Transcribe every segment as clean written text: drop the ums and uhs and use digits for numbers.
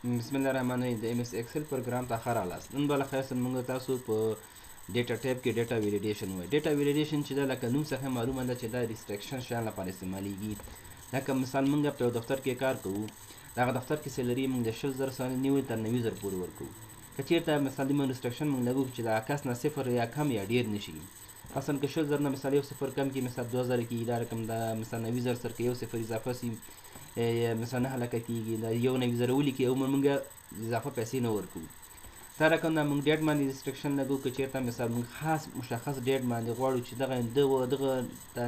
بسم الله الرحمن الرحیم. د ایم ایس ایکسل پروګرام ته ښه راغلاست. نن به له خیر سره موږ تاسو په ډیټا ټایپ کې ډیټا ویلیډیشن وایي. ډیټا ویلیډیشن چې دا لکه نوم څخه معلومه ده چې دا ریسټرکشن شیان لپاره استعمالیږي. لکه مثال موږ په یو دفتر کې کار کوو، دغه دفتر کې سیلري موږ د 100,000 څخه نیوي تر 90,000 پورې ورکوو. که چېرته مثال د موږ ریسټرکشن موږ لګوو چې د کس نه صفر یا کم یا ډېر نشي، مثلا که 100,000 نه مثال یو صفر کم کړي، مثال 2,000 کېږي، دا رقم د مثلا 90,000 سره که یو صفر اضافه سي مثلا 9 لکه کېږي، دا یو 90,000 ولیکي او موږ اضافه پیسې نه ورکوو. دا رقم نه موږ ډیټ باندې ریسټرکشن لګوو. که چېرته مثال موږ خاص مشخص ډیټ باندې غواړو چې دغه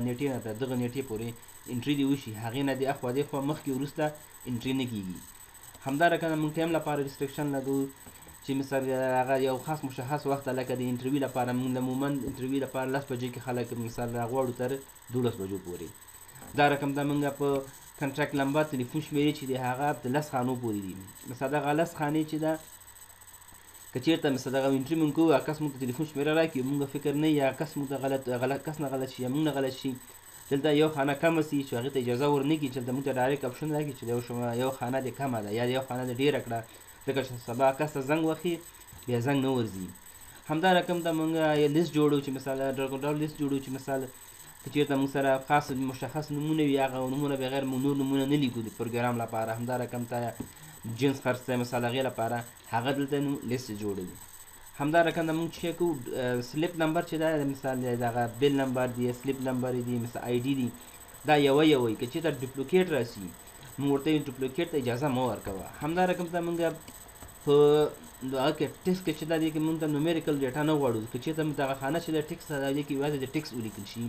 نیټې نه تر دغه نیټې پورې انټري دې وشي، هغې نه دې اخوا دېخوا مخکې وروسته انټري نه کېږي. همدارقم موږ ټایم لپاره ریسټرکشن لګوو چې مثال هغه یو خاص مشخص وخت لکه د انټرویو لپاره موږ عموما انټرویو لپاره 10 بجې کې خلک مثال راغواړو تر 12 بجو پورې. دا رقم دا موږ په کنټراکټ نمبر تلیفون شمیرې چې دی هغه د 10 خانو پورې دي. مثلا دغه 10 خانې چې ده که چېرته مثلا دغه انټري موږ کوو، هغه کس موږ ته تلیفون شمیره راکړي، موږ فکر نه یا کس موږ ته غلط کس نه غلط شي یا موږ نه غلط شي، دلته یو خانه کمه سي چې هغې ته اجازه ورنکړي چې دلته موږ ته ډایرکټ اپشن راکړي چې یو خانه دې کمه ده یا یو خانه دې ډېره کړه، ځکه چې سبا کس ته زنګ وخي بیا زنګ نه ورځي. همدا رقم ته موږ یو لیست جوړو چې مثال ډول لیست جوړو چې مثال که چېرته موږ سره خاص مشخص نومونه وي، هغه نومونه بغیر موږ نور نومونه نه لیکو د پروګرام لپاره. همدا رقم ته جنس خرڅ دی مثال هغې لپاره هغه دلته لیست جوړوي. همدا رقم ته موږ چې کوو سلیپ نمبر چې دا مثال دغه بیل نمبر دی، سلیپ نمبر دی، مثال آی ډي دی، دا یوه وي. که چېرته ډوپلیکیټ راسي موږ ورته ډوپلیکیټ ته اجازه مه ورکوه. همدا رقم ته موږ په هغه کې ټکس کې چې دا دی کې موږ ته نومیریکل ډیټا نه غواړو. که چېرته موږ دغه خانه چې د ټکس ده دا دی کې یوازې د ټکس ولیکل شي.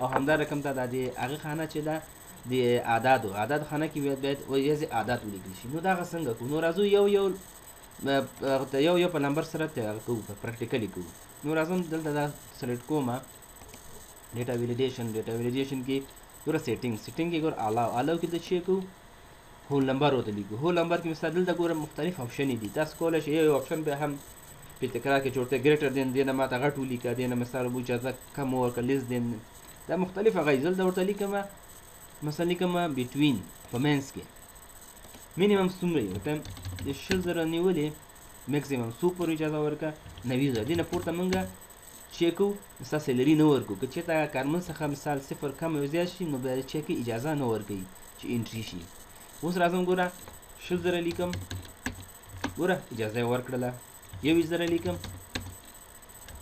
او همدا رقم ته دا د هغه خانه چې ده د اعدادو خانه کې باید یوازې اعداد ولیکل شي. نو دغه څنګه کوو؟ نو راځو یو په نمبر سره کوو، په پریکټیکلي کوو. نو راځم دلته دا سلیکټ کوم ډیټا ویلیډیشن کې ګوره سیټینګ کې ګوره الاو کې د چی کوو هول نمبر ورته لیکو. هول نمبر کې مثلا دلته ګوره مختلف آپشن دي، تاسو کولی شئ یو آپشن به هم په تکرار کې جوړته ګریټر دین دی نه ماته غټ ولیکه، دی نه مثلا مو اجازه کم ورکړه، لیس دین، دا مختلف هغه دلته ورته لیکم مثلا لیکم بټوین په منځ کې مینیمم څومره یو ټایم د 100,000 نیولې میکسیمم څو پورې اجازه ورکړه 90,000. دې نه پورته موږ چیک کوو مثلا سیلري نه ورکوو. که چېرته کارمند څخه مثال صفر کم او زیات شي نو بیا چیک اجازه نه ورکوي چې انټري شي. اوس راځم ګوره 100,000 لیکم، ګوره اجازه یې ورکړله. 21,000 لیکم،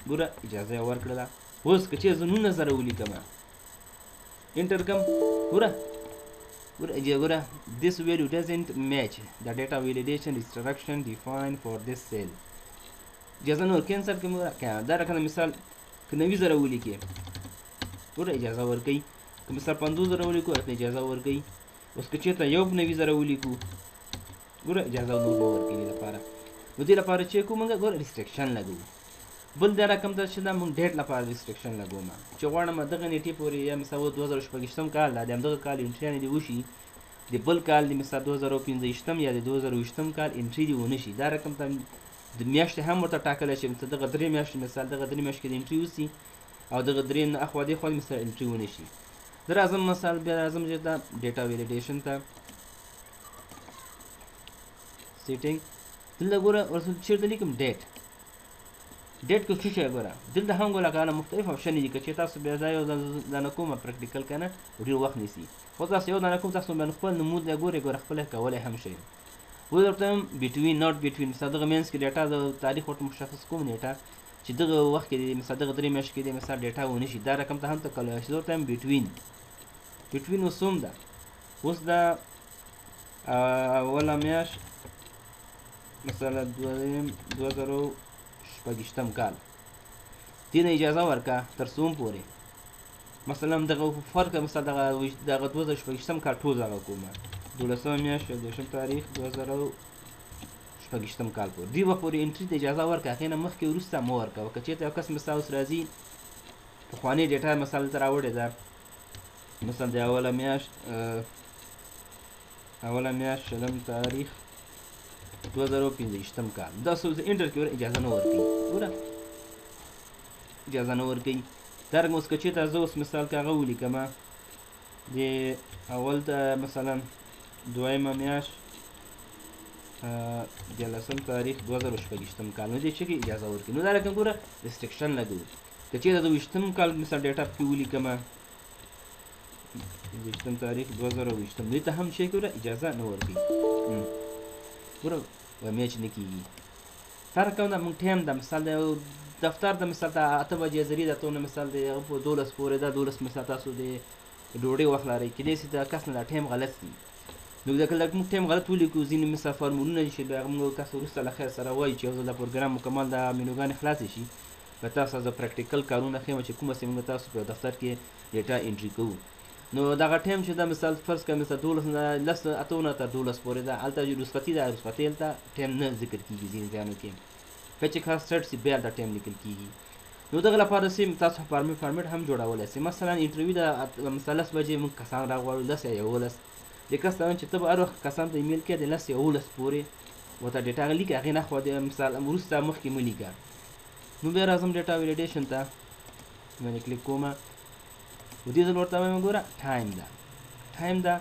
ګوره اجازه یې ورکړله. اوس که چېرته 19,000 ولیکم انټر کم، ګوره this value doesn't match the data validation instruction defined for this cell. اجازه نور کینسل کوم. دا رقم مثال که 90,000 ولیکي ګوره اجازه ورکوي، که مثال 50,000 ولیکو اجازه ورکوي. اوس که چېرته یو 90,000 ولیکو ګوره اجازه نور نه ورکوي لپاره. نو دې لپاره چې کوو موږ ګوره ریسټرکشن لګوو. بل دا رقم ته چې دا موږ ډیټ لپاره ریسټرکشن لګوم چې غواړم دغه نیټې پورې یا مثلا 2026 کال دا د همدغه کال انټري دې وشي، د بل کال د مثلا 2015 یا د 2020 کال انټري دې ونه شي. دا رقم ته د میاشتې هم ورته ټاکلی شي، مثلا دغه 3 میاشتې مثال دغه 3 میاشتې کې د انټري وسي او دغه 3 نه اخوا دېخوا مثلا انټري ونه شي. زه راځم مثال بیا راځم چې دا ډیټا ویلیډیشن ته سیټینګ دلته ګوره ورسره چېرته لیکم ډیټ کې څه شی ګوره دلته هم ګوره که مختلف آپشن دي. که چېرې تاسو بیا دا یو دانه کومه پریکټیکل که نه ډېر وخت نیسي، خو تاسو یو دانه کوم تاسو باندې خپل نمود ګورئ خپله کولی هم شئ. اوس درته وایم بټوین ناټ بټوین مثلا دغه منځ کې ډیټا د تاریخ ورته مشخص کوم نیټه چې دغه وخت کې دی مثلا دغه 3 میاشتې کې دی مثلا ډیټا ونه شي. دا رقم ته هم ته کولی شئ. درته وایم بټوین اوس څوم ده؟ اوس دا اوله میاشت مثلا 2026 کال دې نه اجازه ورکړه تر څوم پورې مثلا دغه فرق مثلا دغه 2026 کال ټول دغه کومه 12 میاشت 12 تاریخ 2026 کال پورې دې وخت پورې انټري ته اجازه ورکړه، هغې نه مخکې وروسته مه ورکوه. که چېرته یو کس مثلا اوس راځي پخوانۍ ډیټا مثلا دلته راوړې ده مثلا د اوله میاشت شلم تاریخ 2015 کال دا څه انټر کې اجازه نه ورکوي، ګوره اجازه نه ورکوي. دا رقم اوس که چېرته زه اوس مثال که هغه ولیکمه د اول ته مثلا دویمه میاشت 13 تاریخ 2014 کال نو دې چې کې اجازه ورکړي. نو دا لکه ګوره ریسټریکشن لګو که چېرته د 20 کال مثال ډیټا پکې ولیکمه 20 تاریخ 2020 دې ته هم چې ګوره اجازه نه ورکړي ګوره میچ نه کېږي. فرق کوم دا مونږ ټایم د مثال د دفتر د مثال د 8 بجې زری د ته مثال د 12 پورې دا 12 مثال تاسو د ډوډۍ وخت لرئ کېدای شي د کس نه دا ټایم غلط وي. نو دا کله موږ ټایم غلط ولیکو ځینې مثال فارمولونه چې د موږ کس وروسته له خیر سره وایي چې یو ځل د پروګرام مکمل د مینوګانې خلاصې شي په تاسو د پریکټیکل کارونه ښیم چې کومه موږ تاسو په دفتر کې ډیټا انټري کوو. نو دغه ټایم چې دا مثال فرض کړه مثال 12 نه لس اتو نه تر 12 پورې دا هلته رخصتي ده رخصتي هلته ټایم نه ذکر کېږي ځینې ځایونو کې که چې خاص سټ سي بیا دا ټایم لیکل کېږي. نو دغه لپاره سیم تاسو فارمیټ هم جوړولی سئ. مثلا انټرویو د مثال 10 بجې موږ کسان راغواړو 10 یا 11 د کس ته چې ته به هر وخت کسانو ته ایمیل کړې د 10 یا 11 پورې ورته ډیټا لیکه هغې نه خوا د مثال وروسته مخکې مه لیکه. نو بیا راځم ډیټا ویلیډیشن ته باندې کلیک کوم و دې ځل ورته وایم ګوره ټایم ده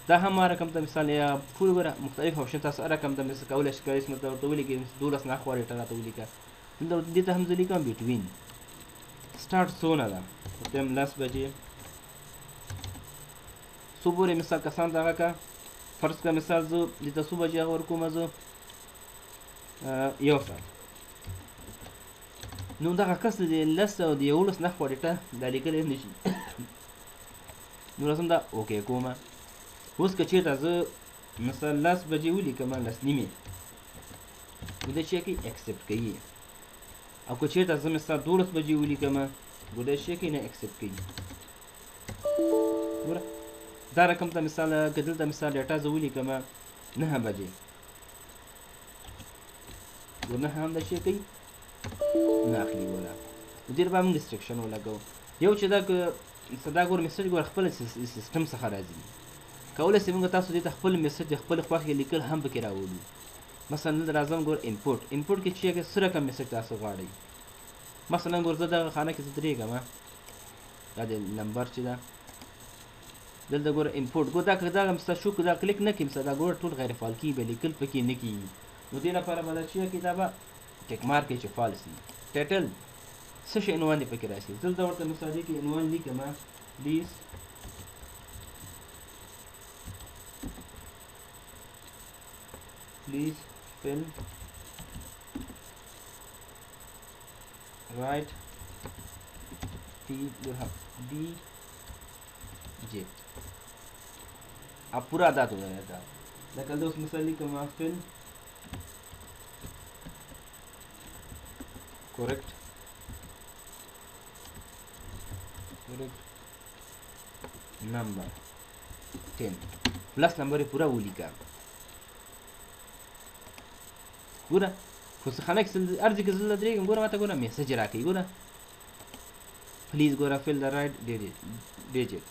دا هم هر رقم ته مثال یا ټول ګوره مختلف آپشن تاسو هر رقم ته مثال کولی شئ کله چې ورته ولیکئ 12 نه خوا ډیټا راته ولیکه. دلته دې ته هم زه لیکم بټوین سټارټ څونه ده ټایم 10 بجې څو پورې مثال کسان ته هغه که فرض کړه مثال زه دې ته څو بجې هغه ورکوم زه 1 ساعت. نو دغه کس د 10 او د 11 نه خوا ډیټا دا لیکلی نه شي. نو راځم دا اوکې کوم. اوس که چېرته زه مثال 10 بجې ولیکم 10 نیمې نو دا چې کوي اکسپټ کوي او که چېرته زه مثال 12 بجې ولیکم نو دا چې کوي نه اکسپټ کوي. ګوره دا رقم ته مثال که دلته مثال ډیټا زه ولیکم 9 بجې نو 9 هم دا چې کوي نه اخلي. ګوره نو دې لپاره موږ ریسټریکشن ولګوو. یو چې دا که دا ګوره میسج ګوره خپله سیسټم څخه راځي کولی شئ موږ تاسو دې ته خپل میسج د خپلې خوښې لیکل هم پکې راولو. مثلا دلته راځم ګوره انپوټ کې چې څه رقم میسج تاسو غواړئ. مثلا ګوره زه دغه خانه کې زه درېږم دا د نمبر چې ده دلته ګوره انپوټ ګوره دا که دغه مثلا شو که دا کلیک نه کړي مثلا دا ګوره ټول غیر فعال کېږي به لیکل پکې نه کېږي. نو دې لپاره به دا چې کړي دا به ټیک مارک کړي چې فالس وي. ټایټل څه شی عنوان دې پکې راشي. دلته ورته مثال دې کې عنوان لیکم please fill right DJ अब पूरा अदा हो जाएगा. लेकिन दोस्त मिसाली का fill correct number 10 plus number पूरा वो लिखा ګوره خو څه خانه کې ارځي کې زه درېږم ګوره ماته ګوره میسج راکوي ګوره پلیز ګوره فل د رایټ ډیجټ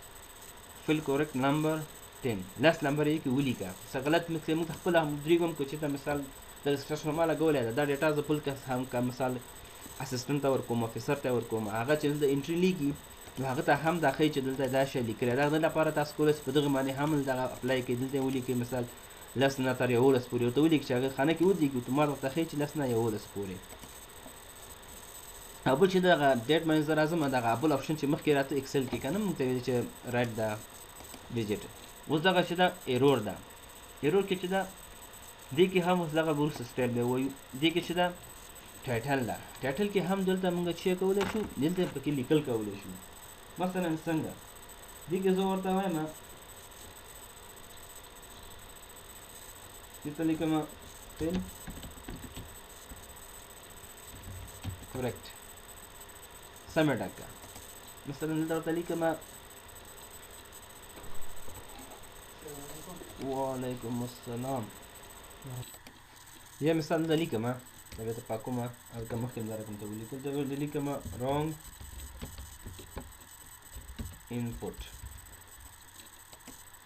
فل کورکټ نمبر 10 لاس نمبر یې کې ولیکه څه غلط مثل موږ خپله درېږم که چېرته مثال د رجسټریشن ما لګولی ده دا ډیټا زه بل کس هم که مثال اسسټنټ ته ورکوم افیسر ته ورکوم هغه چې دلته انټري لیکي نو هغه ته هم دا ښایي چې دلته دا شی لیکلی ده. د لپاره تاسو کولی شئ په دغه باندې هم دغه اپلای کړئ. دلته ولیکئ مثال 10 نه تر 11 پورې ورته ولیکئ چې هغه خانه کې ودرېږي اتومات ورته ښایي چې 10 نه 11 پورې. او بل چې دغه ډیټ باندې زه راځم دغه بل اپشن چې مخکې راته اکسل کې که نه موږ ته ویلي چې رایټ ده ډیجټ. اوس دغه چې ده ایرور ده ایرور کې چې ده دې کې هم اوس دغه وروسته سټایل به وایو. دې کې چې ده ټایټل ده ټایټل کې هم دلته موږ چې کولی شو دلته پکې لیکل کولی شو. مثلا څنګه دې کې زه ورته وایم دلته لیکم فیل کورکټ سمه ډکه مثلا دلته ورته لیکم وعلیکم السلام یا مثلا دلته لیکم دا بیا ته پاکوم هلته مخکې هم دا رقم ته ولیکل دلته لیکم رانګ input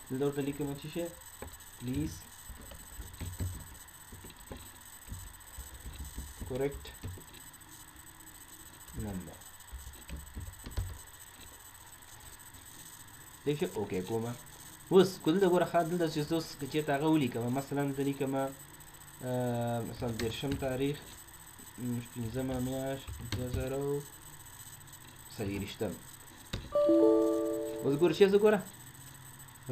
دلته ورته لیکم چې شی پلیز correct number دیکھئے اوکے کومه اوس کله دا ګوره ښه دلته چې اوس که چېرته هغه ولیکم مثلا زه لیکم مثلا 10 تاریخ 15 میاشت 2023 اوس ګوره چې زه ګوره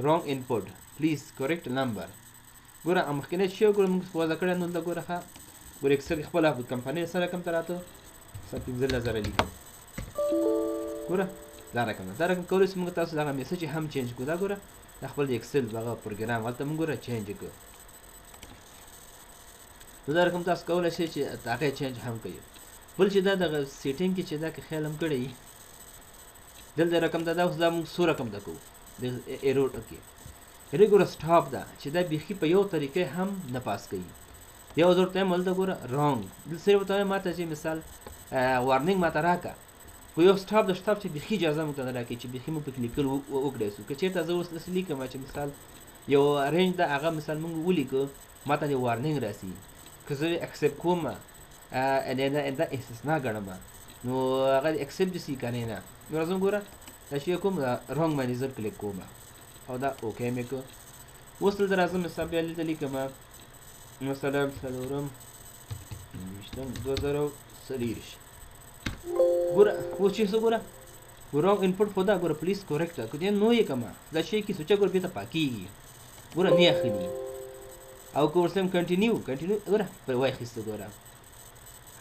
wrong input please correct number ګوره مخکینی چې ګوره موږ وضع کړی نو دلته ګوره ښه ګوره اکسل خپله کمپنۍ سره رقم ته راته 15,000 لیکو ګوره دا رقم ده دا رقم کولی شو موږ تاسو دغه میسج هم چینج کړو دا ګوره دا خپل د اکسل هغه پروګرام هلته موږ ګوره چینج کړو نو دا رقم تاسو کولی شئ چې هغه چینج هم کوي بل چې دا دغه سیټینګ کې چې دا که خیال هم کړی دلته رقم ته دا اوس دا موږ څو رقم ته کوو د ایرور کې ایرور ګوره سټاپ ده چې دا بیخي په یو طریقې هم نه پاس کوي یو ځل ته هلته ګوره رانګ دلته صرف ورته وایم ماته چې مثال وارنینګ ماته راکړه خو یو سټاپ د سټاپ چې بیخي اجازه موږ ته نه راکوي چې بیخي موږ پکې لیکل وکړی سو که چېرته زه اوس داسې لیکم چې مثال یو رینج ده هغه مثال موږ ولیکو ماته د وارنینګ راسي که زه اکسپټ کوم دا استثنا ګڼم نو هغه اکسپټ دي سي کنه نه نو راځم ګوره دا شی کوم رانګ باندې زه کلیک کوم او دا اوکې مې کو اوس دلته راځم مثال بیا دلته لیکم مثلا څلورم 2023 ګوره اوس چې څه ګوره رانګ انپوټ خو دا ګوره پلیز کورکټ که دې نو یې کما دا شی کې سوچا ګوره بیا ته پاکیږي ګوره نه اخلي او که ورسم کنټینیو ګوره په وای خسته ګوره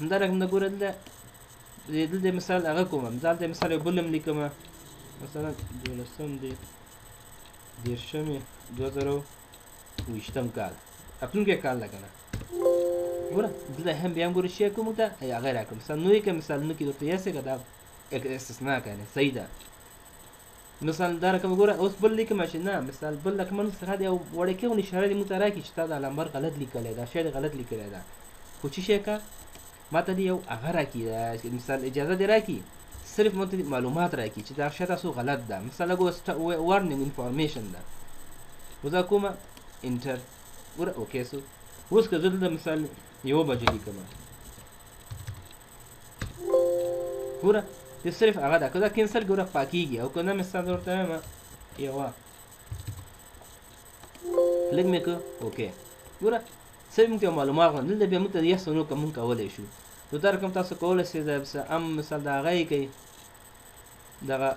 همدارنګه د ګوره دلته مثال هغه کوم مثال ته مثال بل هم لیکم مثلا 12/10/2020 کال خپل کې کال لګنه ګوره دلته هم بیا ګوره شي کوم ته هغه راکړم مثلا نو کې مثال نو کې ورته یې څه دا استثناء کنه صحیح ده مثال دا رقم ګوره اوس بل لیکم چې نه مثال بل رقم څخه دی او وړکه ونی اشاره دې مترا کی چې تا دا نمبر غلط لیکل دا شی غلط لیکل دا خو چې شي کا ماته دی یو هغه راکی مثال اجازه دی راکی صرف ماته معلومات راکی چې دا شی تاسو غلط ده مثال ګو وارنینګ انفارمیشن ده ودا کومه انټر ګوره اوکې سو اوس که زه دلته مثال یو بجې لیکم ګوره د صرف هغه ده که دا کینسل ګوره پاکیږي او که نه مثال ورته وایم یوه کلیک مې کړه اوکې ګوره صرف موږ ته معلومات غواړي دلته بیا موږ ته یس او نو که موږ کولی شو نو دا رقم تاسو کولی شئ ام مثال د هغه یې کوي دغه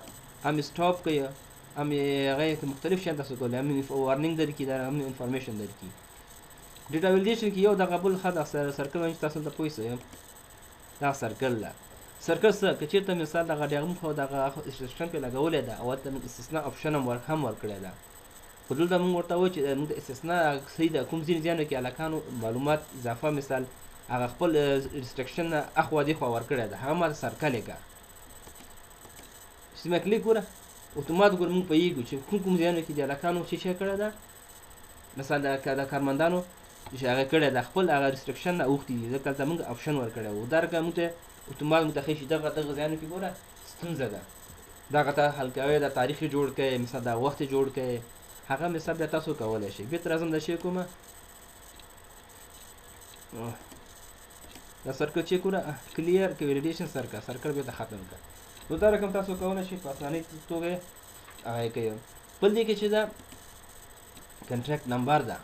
ام سټاپ کوي ام هغه یې مختلف شیان تاسو کولی ام وارنینګ درکړي دا ام انفارمیشن درکړي ډیټا ویلیډیشن کې یو دغه بل ښه د سرکل باندې تاسو ته پوه شئ دا سرکل ده سرکل څه که چېرته مثال دغه ډیغم خو دغه ریسټرکشن پې لګولی ده او هلته موږ استثنا اپشن هم ورکړی ده خو دلته موږ ورته وایو چې موږ د استثنا صحیح ده کوم ځینې ځایانو کې هلکانو معلومات اضافه مثال هغه خپل ریسټرکشن نه اخوا دېخوا ورکړی ده هغه ماته سرکل یې کړه چې مې کلیک ګوره اتومات ګوره موږ پوهېږو چې کوم ځایانو کې د هلکانو چې شی کړی ده مثال د کارمندانو چې هغه کړی ده خپل هغه ریسټرکشن نه اوښتي دي ځکه هلته موږ اپشن ورکړی و درګه موږ ته اتومات موږ ته ښیي چې دغه ځایانو کې ګوره ستونزه ده دغه ته حل کوی د تاریخ یې جوړ کړئ مثال د وخت یې جوړ کړئ هغه مثال بیا تاسو کولی شئ بېرته راځم دا شی کومه دا سرکل چیک وکړه کلیر که ویلیډیشن سرکل بېرته ختم کړه نو دا رقم تاسو کولی شئ په اسانۍ توګه هغه یې کوي بل دې کې چې دا کنټریکټ نمبر ده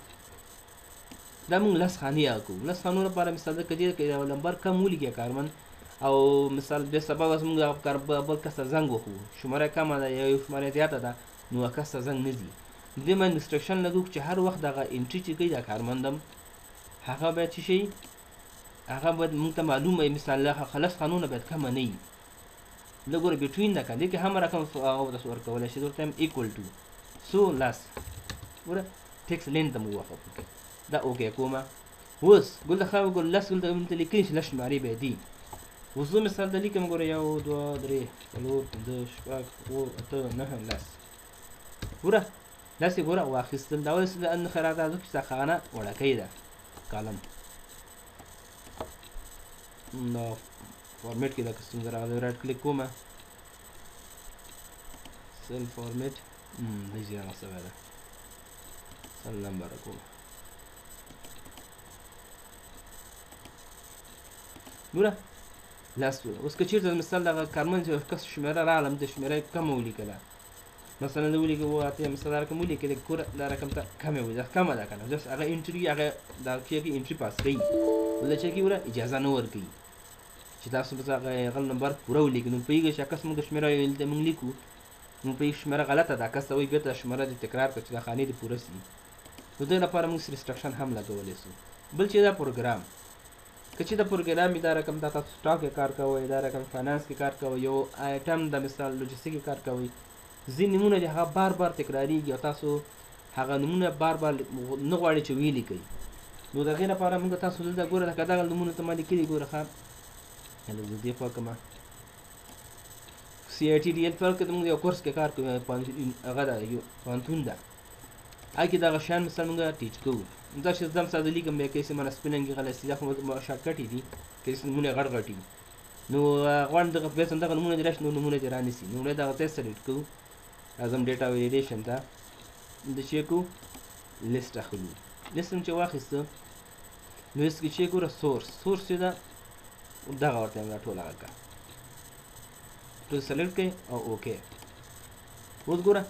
دا موږ 10 خانې هغه کوو 10 خانو لپاره مثال د که دې کې یو نمبر کم ولیکي کارمند او مثال بیا سبا اوس موږ بل کس ته زنګ وکړو شماره کمه ده یا یو شماره زیاته ده نو هغه کس ته زنګ نه ځي دې باندې ریسټرکشن لګوو چې هر وخت دغه انټري چې کوي دا کارمندم هغه باید څه شي هغه باید موږ ته معلومه وي مثال خلاص قانونه باید کمه نه وي لږ ګوره بټوین ده که دې کې هم رقم هغه تاسو ورکولی شئ ورته ایکول ټو سو لس ګوره ټیکس لین ته مو وخت دا اوکې کومه اوس ګل د خاوه ګل لس ګل ته لیکلی چې لس شمارې به دي اوس زه مثال ته لیکم ګوره 1 2 3 4 5 6 7 8 9 لس ګوره داسې ګوره واخیستل دا ولې ان خیرات ده چې خانه وړکۍ ده کالم نو فارمیټ کې دا ستونزه راغلی رایټ کلیک کومه سل فارمیټ دې ځای سوی ده سل نمبر کومه ګوره لاس اوس که چېرته مثال دغه کارمند چې کس شمېره راغله د شمېره کمه ولیکله مثلا لو لي هو اتي مثلا رقم ولي كده كره دا رقم ته کم وي دا کم ده کنه جس هغه انټری هغه دا کې انټری پاس کوي ولې چې کی وره اجازه نه ورکي چې تاسو به هغه غل نمبر پوره ولیکئ نو پیږي چې کس موږ شمیره ویل ته موږ لیکو نو په شمیره غلطه ده کس ته وي به شمیره د تکرار کړي د خانې د پوره سي نو د لپاره موږ ریستریکشن هم لګولې سو بل چې دا پروګرام کچې د پروګرام دا رقم تاسو سټاک کې کار کوي دا رقم فاینانس کې کار کوي یو آیټم د مثال لوجستیک کې کار کوي ځینې نمونه چې هغه بار بار تکراریږي او تاسو هغه نمونه بار بار نه غواړئ چې ویلي کوي نو د هغې لپاره موږ تاسو دلته ګوره لکه دغه نمونه ته ما لیکلي ګوره ښه هله زه دې خوا کړمه سی آی ټي ډي ایل پر کې موږ یو کورس کې کار کوو هغه ده یو پوهنتون ده هغې کې دغه شیان مثلا موږ ټیچ کوو دا چې زه هم ساده لیکم بیا کیسې مانه سپیننګ غلطي دا خو شارټکټ دي کیسې نمونه غټ غټ وي نو غواړم دغه بیا دغه نمونه دې راشي نو نمونه دې رانیسي نو لومړی دغه ځای سلیکټ کوو راځم ډیټا ویلیډیشن ته د چیک کوو لیست اخلو لیست هم چې واخیسته نو لیست کې چیک وکړه سورس چې ده دغه ورته دا ټول هغه کړه ټول سلیکټ کړئ او اوکې اوس ګوره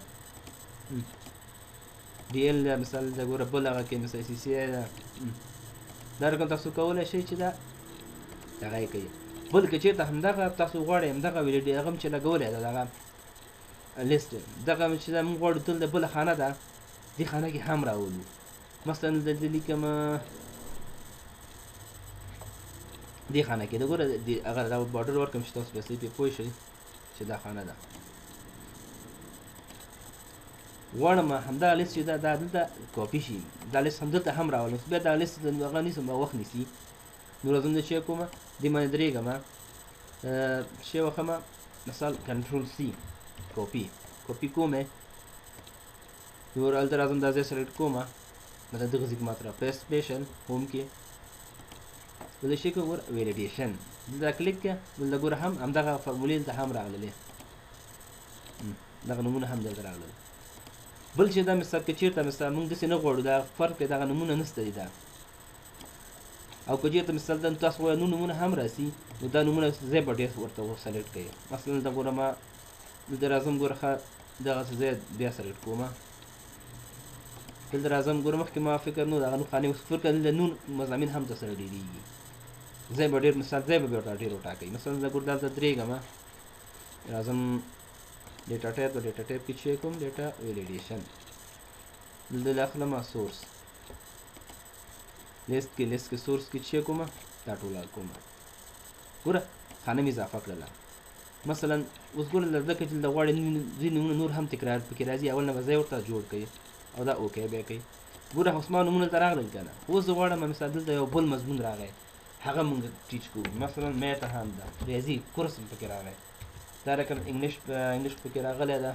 ډي ایل مثال د ګوره بل هغه کې مثلا سی سی ده دا رقم تاسو کولی شئ چې دا دغه یې کوي بلکې چېرته همدغه تاسو غواړئ همدغه ویډیو هغه هم چې لګولی ده دغه لیست دغه چې دا موږ غواړو دلته بله خانه ده دې خانه کې هم راولو مثلا دلته لیکم دې خانه کې د ګوره هغه دا باډر ورکړم چې تاسو بس پرې پوه شئ چې دا خانه ده غواړم همدغه لیست چې دا دلته کاپي شي دا لیست همدلته هم راولم بیا دغه لیست هغه نیسم وخت نیسي نو راځم د چیک کومه دې باندې درېږم شی وخمه مثال کنټرول سی کاپي کومه نو هلته راځم دا ځای سلیکټ کومه مطلب دغه ځای کې ماته پیسټ سپیشل هوم کې دلته شي ګوره ویلیډیشن دلته کلیک کړه دلته ګوره هم همدغه فارمولې دلته هم راغللې دغه نمونه هم دلته راغلل بل چې دا مثال که چېرته مثال موږ داسې نه غواړو دا فرق دغه نمونه نشته دی دا او که چېرته مثال دا تاسو وایه نو نمونه هم راسي نو دا نمونه ځای به ډېر ورته سلیکټ کوي مثلا دلته ګوره ما دلته راځم ګوره ښه دغسې ځای بیا سلیکټ کومه دلته راځم ګوره مخکې ما فکر نو دغه نوم خانې فکر کړه دلته نون مضامین هم درسره ډېرېږي ځای به ډېر مثال ځای به بیا ورته ډېر وټاکئ مثلا زه ګوره دلته درېږم راځم ډیټا ټایپ په ډیټا ټایپ کې چیک کوم ډیټا ویلیډیشن دلته داخله ما سورس لیست کې سورس کې چیک کوم دا ټول کوم ګوره خانه مې اضافه کړله مثلا اوس ګوره دلته کې چې د غواړې ځینې نمونه نور هم تکرار پکې راځي اول نه به ځای ورته جوړ کړئ او دا اوکې بیا کوي ګوره اوس ما نمونه دلته راغلل که نه اوس زه غواړم مثلا دلته یو بل مضمون راغی هغه مونږ ټیچ کوو مثلا میت هم ده ریاضي کورس هم پکې راغی دا رقم انګلیش پکې راغلی ده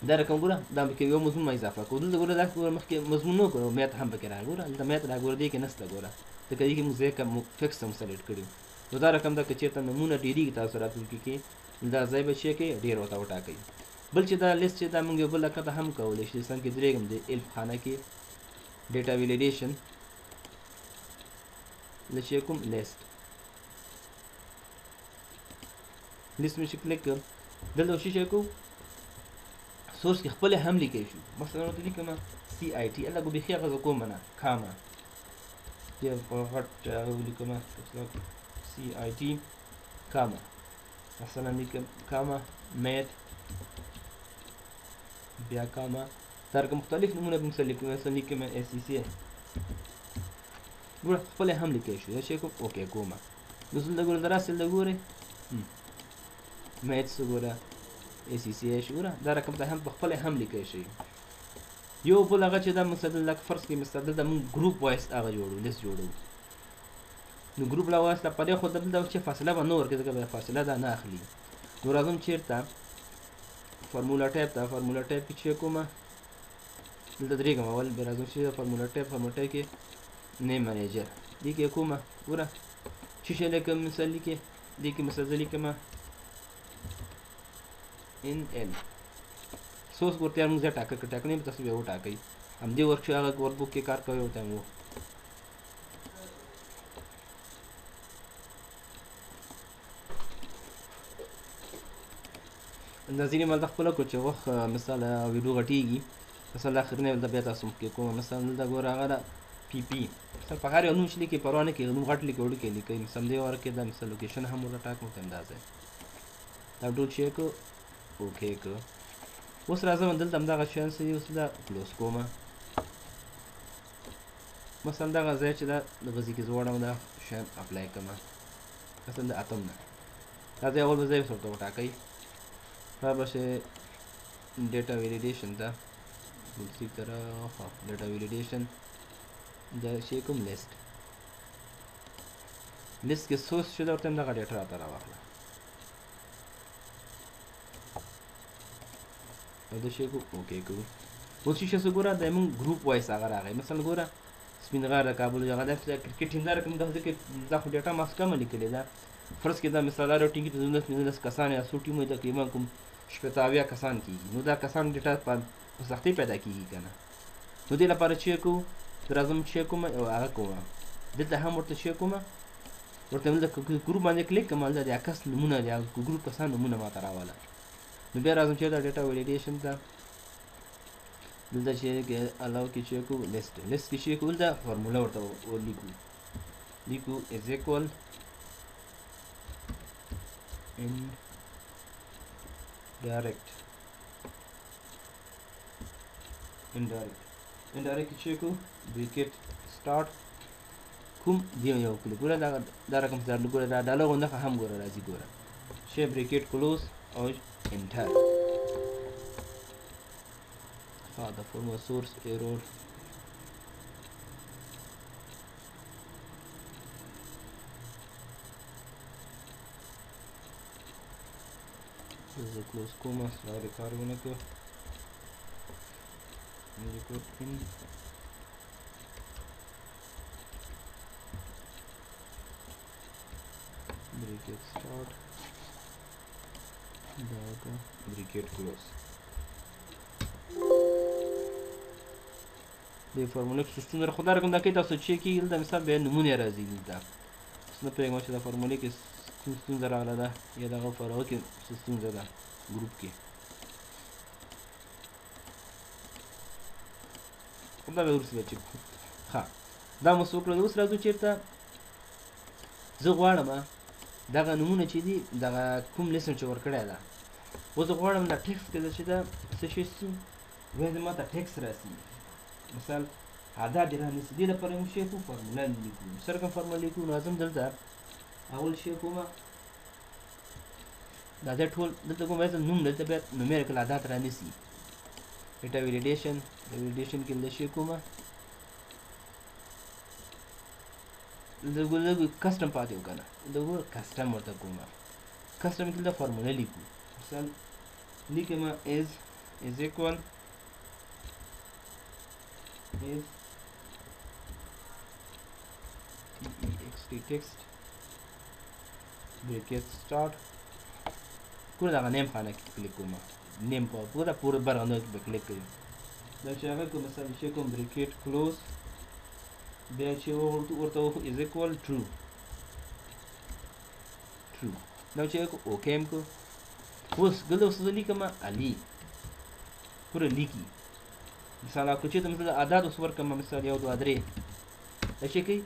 دا رقم ګوره دا پکې یو مضمون ما اضافه کړو دلته ګوره دا ګوره مخکې مضمون نه کړو میت هم پکې راغی ګوره دلته میت را ګوره دې کې نشته ګوره ځکه دې کې موږ ځای فکس هم سلیکټ کړي نو دا رقم ده که چېرته نمونه ډېرېږي تاسو راتلونکي کې دا ځای به چی کوي ډېر ورته وټاکئ بل چې دا لیست چې دا موږ یو بل لکه هم کولی شي څنګه کې درېږم د الف خانه کې ډیټا ویلیډیشن د چی کوم لیست مې چې کلیک کړم دلته شي کوو سورس کې خپل هم لیکلی شو مثلا ورته لیکم سی آی ټي الله ګو بیخي هغه زه کوم نه کامه بیا په غټ هغه ولیکم سی آی ټي کامه مثلا لیکم کامه میت بیا کامه دا رقم مختلف نمونه به مثلا لیکم اس سی سی ګوره خپل هم لیکلی شو دا شی کوم اوکې کومه نو دلته ګوره دراسې دلته ګورئ میتس ګوره ای سی سی ایش ګوره دا رقم ته هم په خپل هم لیکلی شي یو بل هغه چې دا مثلا لکه فرض کړئ مثلا دلته موږ ګروپ وایس هغه جوړو لیست جوړو نو ګروپ لا وایس لپاره خو دلته چې فاصله به نه ورکړي ځکه بیا فاصله دا نه اخلي نو راځم چېرته فارمولا ټایپ ته فارمولا ټایپ کې چیک کومه دلته درېږم اول بیا راځم چې فارمولا ټایپ کې نیم منیجر دې کې کومه ګوره چې شی لیکم مثال لیکې دې کې مثلا زه لیکمه ان ال سوس ورته موږ ځای ټاکه کړ ټاکنې به تاسو بیا وټاکئ همدې ورک هغه ورکبوک کې کار کوي ورته مو دا ځینې مال د خپله کړو چې وخت مثال ویډیو غټېږي مثلا اخرنی دلته بیا تاسو کې کوم مثلا دلته ګوره هغه ده پی پی مثلا په هر یو نوم چې لیکي پروا نه کوي نوم غټ لیکي وړوکی لیکي مثلا دې ورکې دا مثلا لوکیشن هم ورته ټاکو ته اندازه دا ټول شی کو اوکې کو اوس راځم دلته همدغه شیان څه دي اوس دا کلوز کومه مثلا دغه ځای چې دا دغه ځای کې زه غواړم دا شیان اپلای کړم مثلا د اتم نه دا ځای اول به ځای ورته وټاکئ دا به شی ډیټا ویلیډیشن ته دوسری طرف ډیټا ویلیډیشن دا شی کوم لیست کې سورس شو دا ورته همدغه ډیټا راته راواخله او دا شی کو اوکې کوو اوس چې څه ګوره دا موږ ګروپ وایس هغه راغی مثلا ګوره سپین غر د کابل هغه د کرکټ ټیم دار کوم دغه کې دا خو ډیټا ماس کم لیکلې ده فرض کې دا مثال لرو ټینګ ته 19 کسان یا سو ټیمو تقریبا کوم شپږ کسان کیږي نو دا کسان ډیټا په سختۍ پیدا کیږي کنه نو دې لپاره چې کو درازم چې کوم او هغه کوم دلته هم ورته چې کوم ورته موږ ګروپ باندې کلیک کوم دا د عکس نمونه دی ګروپ کسان نمونه ماته راواله نو بیا راځم چې دا ډیټا ویلیډیشن ته دلته چې الاو کې چې کو لیست کې چې کو دا فارمولا ورته لیکو از ایکوال ان ډایرکټ indirect چې کو بریکټ سٹارټ کوم دی یو کلی ګوره دا رقم زر ګوره دا ډالر غونډه هم ګوره راځي ګوره شی بریکټ کلوز او انټر the former source error this is a close comma slide carbon ko record in bracket start daga bracket close د فارمولیک سیستم در خود رقم دا کې تاسو چې کې دا مثال به نمونه راځي دا څنګه پیغام چې دا فارمولیک سیستم راغله دا یا دا فارغ کې سیستم دا ګروپ کې دا به ورسې چې ها دا مو څوک له اوس راځو چیرته زه غواړم دا نمونه چې دی دا کوم لیسن چې ورکړی دا و زه غواړم دا ټیکس کې چې دا څه شي سي وای دا ماته ټیکس راسي مثال عدد رانیسي دې لپاره موږ شی کو فارمولا لیکو سره کوم فارمولا لیکو لازم دلته اول شی کومه دا د ټول دلته کوم وایي نوم دلته به نومریکل عدد رانیسي ډیټا ویلیډیشن کې د شی کومه دغه کسٹم پاتې وکنه دغه کسٹم ورته کومه کسٹم کې د فارمولا لیکو مثال لیکما از equal is text bracket start کوم دا نیم خانه کې کلیک کوم نیم په پوره برغنده کې کلیک کوم دا چې هغه کوم مثلا چې کوم bracket close بیا چې ورته is equal true دا چې اوکې ام کو اوس ګلو څه لیکم علي پوره لیکي مثال کو چې تم ته عدد اوس ورکم مثال یو دوه درې دا چې کی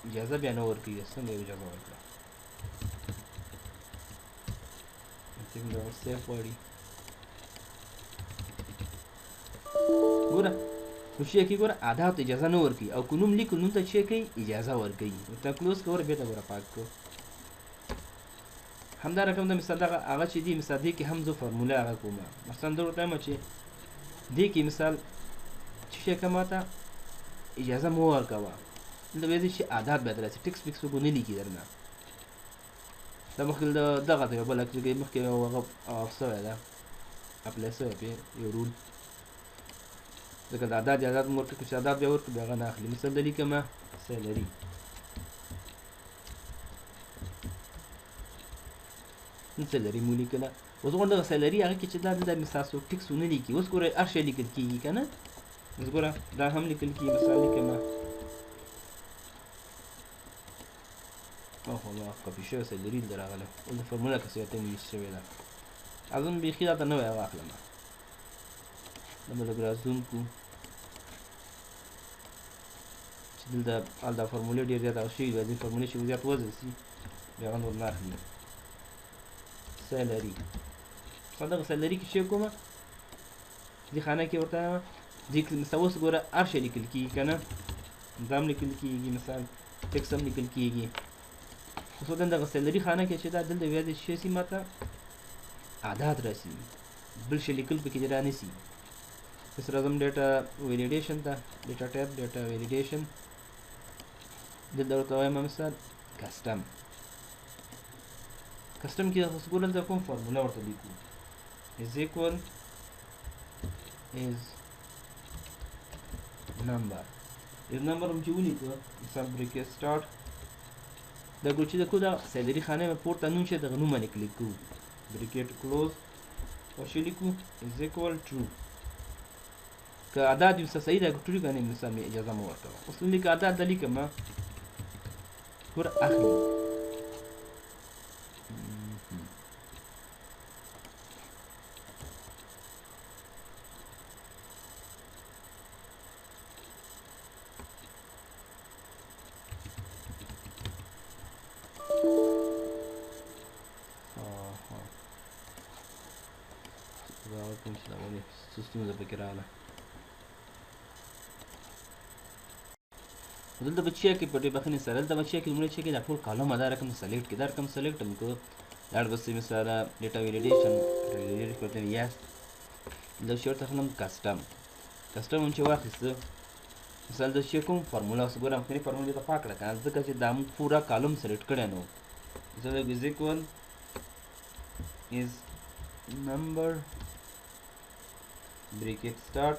اجازه بیا نه ورکړي څنګه اجازه ورکړه څنګه سیف وړي ګوره خو شي کی ګوره عدد اجازه نه ورکړي او کوم لیکو نو ته چې کی اجازه ورکړي ته کلوز کور به ته ګوره پاک کو همدا رقم د مثال هغه چې دی مثال دی کې هم زه فارمولا هغه کوم مثلا درته ما چې دی کې مثال چې کماته اجازه مو ورکوا د ویزې چې عادت بدل شي ټیکس فکس وګونی لیکي درنه دا مخکې دغه ته بل کې مخکې هغه افسر ده خپل څه په یو رول ځکه دا عادت مو ورکړي چې عادت بیا ورکړي بیا نه اخلي مثال د لیکما سیلری سیلری مو لیکله اوس غونډه سیلری هغه کې چې دا د مثال سو ټیکس ونه لیکي اوس ګوره ارشه لیکل کیږي کنه اوس ګوره دا هم لیکل کیږي مثال لیکما او هو کاپی شو سیلری دراغله او د فارمولا کې څه ته یې شوی دا اظن بیخي دا ته نوی واخلم دا به لږ را زوم کړو چې دلته هلته فارمولې ډېر زیات هغه شوي دي ځینې فارمولې چې زیات وزن سي بیا هغه نور نه اخلي سیلري دغه سیلري کې شی کومه دې خانه کې ورته دې مثلا اوس ګوره هر شی لیکل کېږي که نه دا هم لیکل کېږي مثال ټکس هم لیکل کېږي اوس دغه سیلري خانه کې چې دا دلته بیا د شی سي ماته عادات راسي بل شی لیکل پکې را نه سي بس راځم ډیټا ویلیډیشن ته ډیټا ټیب ډیټا ویلیډیشن دلته ورته وایم مثال کسټم کسټم کې اوس ګوره دلته کوم فارموله ورته لیکو is equal is number هم چې ولیکو مثال بریکټ سټارټ دا ګوره چې د کو دا سیلري خانه مې پورته نوم چې دغه نوم باندې کلیک کوو بریکټ کلوز او شی لیکو is equal true که عدد یو څه صحیح ده ټولې باندې مثال مې اجازه مو ورکوه اوس لیک عدد د لیکم ګوره اخلي ستونزه پکې راغله دلته به چیک کې پټې بخښنې سره دلته به چیک کې لومړی چیک کې دا ټول کالم دا رقم سلیکټ کې دا رقم سلیکټ هم کړو دا بس مثال ډیټا ویلیډیشن کوته یاس دا شورت خلم کسټم هم چې واخیسته مثال د شی کوم فارمولا اوس ګورم کني فارمولا ته پاکړه کنه ځکه چې دا موږ پورا کالم سلیکټ کړی نو زه د از اکوال is number بریکټ سٹارټ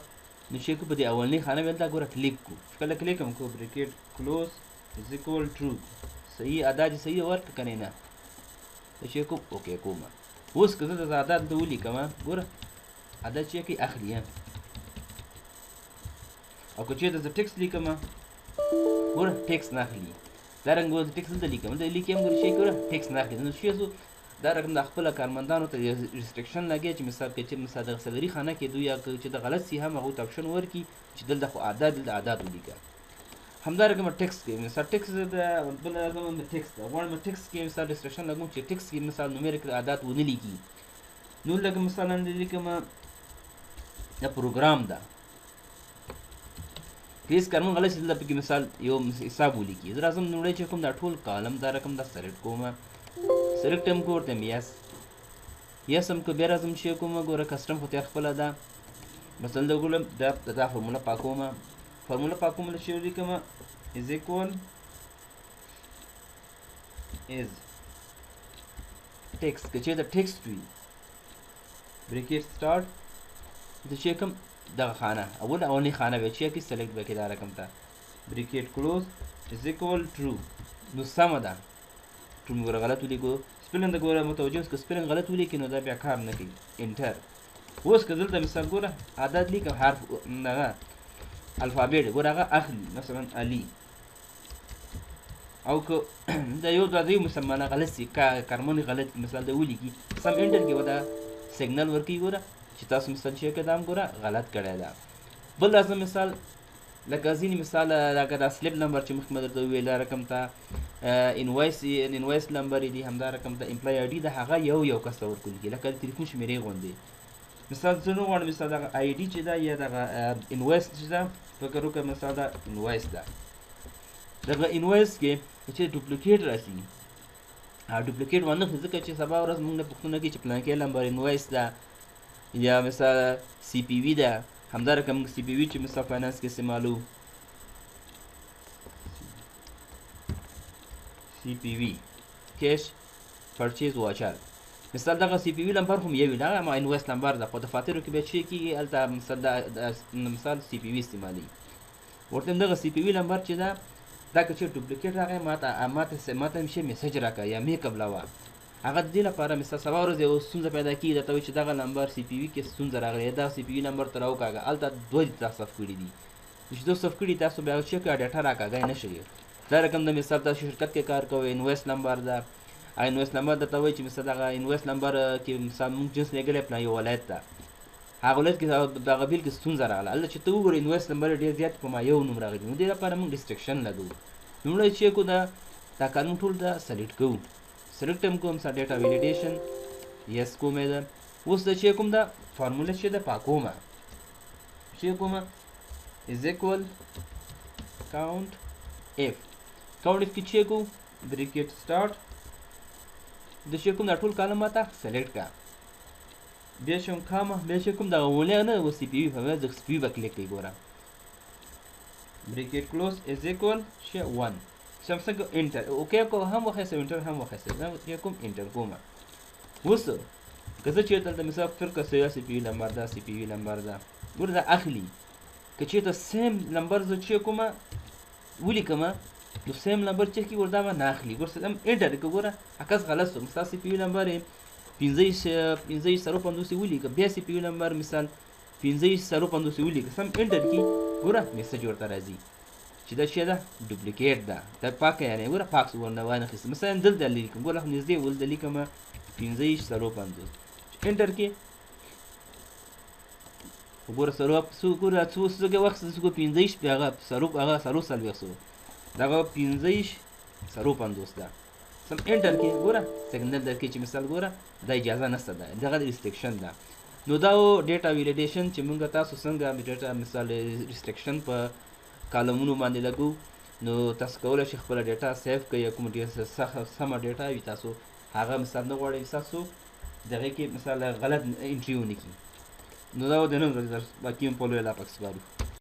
نو شی کو په دې اولنی خانه باندې دا ګوره کلیک کو کله کلیک هم کو بریکټ کلوز از اکوال ټرو صحیح ادا چې صحیح ورک کنه نه شی کو اوکې کوم اوس که زه د ادا د ولیکم ګوره ادا چې کې اخلي او که چېرته زه ټکس لیکم ګوره ټکس نه اخلي دا رنګ د ټکس دلته لیکم د لیکم ګوره شی ګوره ټکس نه اخلي نو شی زه دا رقم د خپل کارمندانو ته ریستریکشن لګي چې مثال کې چې مثال د سیلري خانه کې دوی یا چې د غلط سی هم هغه ته اپشن ورکي چې دلته خو عادت ولیکه همدا رقم ټکس کې مثال ټکس د بل رقم د ټکس دا غواړم ټکس کې مثال ریستریکشن لګوم چې ټکس کې مثال نومریک عادت ونه لیکي نو لکه مثلا د لیکم دا پروګرام ده کیس کارمن غلط چې دلته کې مثال یو حساب ولیکي زه راځم نوړی چې کوم دا ټول کالم دا رقم دا سلیکټ کوم سلیکټ هم کوم یس هم کو بیا راځم چې کوم ګوره کسټم خو تیر خپل ده مثلا دا ګولم دا فارموله پاکوم چې ولیکم is equal is text که چې دا ټکسټ وي بریکټ سٹارټ د چې کوم دغه خانه اولنی خانه به چې کې سلیکټ وکړي دا رقم ته بریکټ کلوز is equal true نو سمه ده ټول موږ غلط ولیکو سپیلنګ د ګوره متوجه اوس که سپیلنګ غلط ولیکي نو دا بیا کار نه کوي انټر اوس که دلته مثال ګوره عدد لیکم حرف دغه الفابیټ ګوره هغه اخلي مثلا علي او که دا یو د یو مسمانه غلط سي کارمن غلط مثال د ولیکي سم انټر کې ودا سیګنل ورکي ګوره چې تاسو مثال چې کدام ګوره غلط کړی دا بل لازم مثال لکه ځینې مثال لکه دا سلیپ نمبر چې مخکې مې درته وویل دا رقم ته انوایس نمبر دی همدا رقم ته امپلای آی ډي د هغه یو کس ته ورکول کېږي لکه د تلیفون شمېرې غوندې مثال زه نه غواړم مثال دغه آی ډي چې ده یا دغه انوایس چې ده فکر وکړه مثال دا انوایس ده دغه انوایس کې چې ډوپلیکیټ راسي ډوپلیکیټ ونه خو ځکه چې سبا ورځ موږ نه پوښتنه کوي چې پلانکې نمبر انوایس ده یا مثال سی پی وي ده همدا رقم سی پی وي چې مثال فاینانس کې استعمالو سی پی وي کیش پرچیز واچر مثال دغه سی پی وي نمبر هم یو نه ما انوایس نمبر ده خو د فاتحو کې به چې کېږي هلته مثال سی پی وي استعمالي ورته دغه سی پی وي نمبر چې ده دا که چېرې ډوپلیکیټ راغی ماته هم شي میسج راکړه یا مې قبلوه هغه د دې لپاره مثال سبا ورځ یو ستونزه پیدا کېږي درته وایي چې دغه نمبر سی پی وي کې ستونزه راغلی دا سی پی وي نمبر ته راوکاږه هلته دوه دي تاسو صف کړي دي چې دوه صف کړي تاسو بیا چیک کړه ډیټا راکاږئ نه شي دا رقم د مثال تاسو شرکت کې کار کوئ انوایس نمبر ده انویس نمبر درته وایي چې مثلا دغه انویس نمبر کې مثلا موږ جنس لېږلی پلان یو ولایت ته هغه ولایت کې دغه بیل کې ستونزه راغله هلته چې ته وګورې انویس نمبر ډېر زیات په ما یو نوم راغلی نو دې لپاره موږ ریسټرکشن لګوو لومړی چې کو دا قانون ټول ته سلیکټ کوو سلیکټ هم کوم ډیټا ویلیډیشن یس کومې ده اوس د چې کوم ده فارموله چې ده پاکومه چې کومه از اکول count if کې چې کو بریکټ سٹارټ د چې کوم دا ټول کالم ماته سلیکټ کا بیا شم کامه بیا چې کوم دغه ولې نه و سی پی وی په وځ سی پی وی کلیک کوي ګوره بریکټ کلوز از اکول شی 1 سمسنګ انټر اوکې کو هم وخت انټر هم وخت دا کوم انټر کومه وس کزه چې تل د مثال فرقه سی پی وی نمبر دا سی پی وی نمبر دا ګوره دا اخلي که چېرته سیم نمبر زه چې کومه ولیکم نو سیم نمبر چې کې وردا ما نه اخلي ګوره سم انټر کې ګوره عکس غلط شو مثلا سی پی یو نمبر 15 ولیکم بیا سی پی یو نمبر مثال 15 ولیکم سم انټر کې ګوره میسج ورته راځي چې دا شی ده ډوپلیکیټ ده دا پاک یعنی ګوره پاک ورنه وانه خس مثلا دلته لیکم ګوره نږدې ول د لیکم 15 انټر کې وګوره سروپ سو ګوره څو څه وخت څه 15 بیا هغه سروپ هغه سرو سل وسو دغه 15 سرو 50 ده سم انټر کې ګوره سیګنل درکې چې مثال ګوره دا اجازه نشته ده دغه ریسټریکشن ده نو دا ډیټا ویلیډیشن چې موږ تاسو څنګه ډیټا مثال ریسټریکشن په کالمونو باندې لګو نو تاسو کولای شئ خپل ډیټا سیو کړئ کوم ډیټا سم ډیټا وي تاسو هغه مثال نه غواړئ تاسو دغه کې مثال غلط انټری ونه کړئ نو دا د نن ورځې باقي هم په لوی لا پکس بارو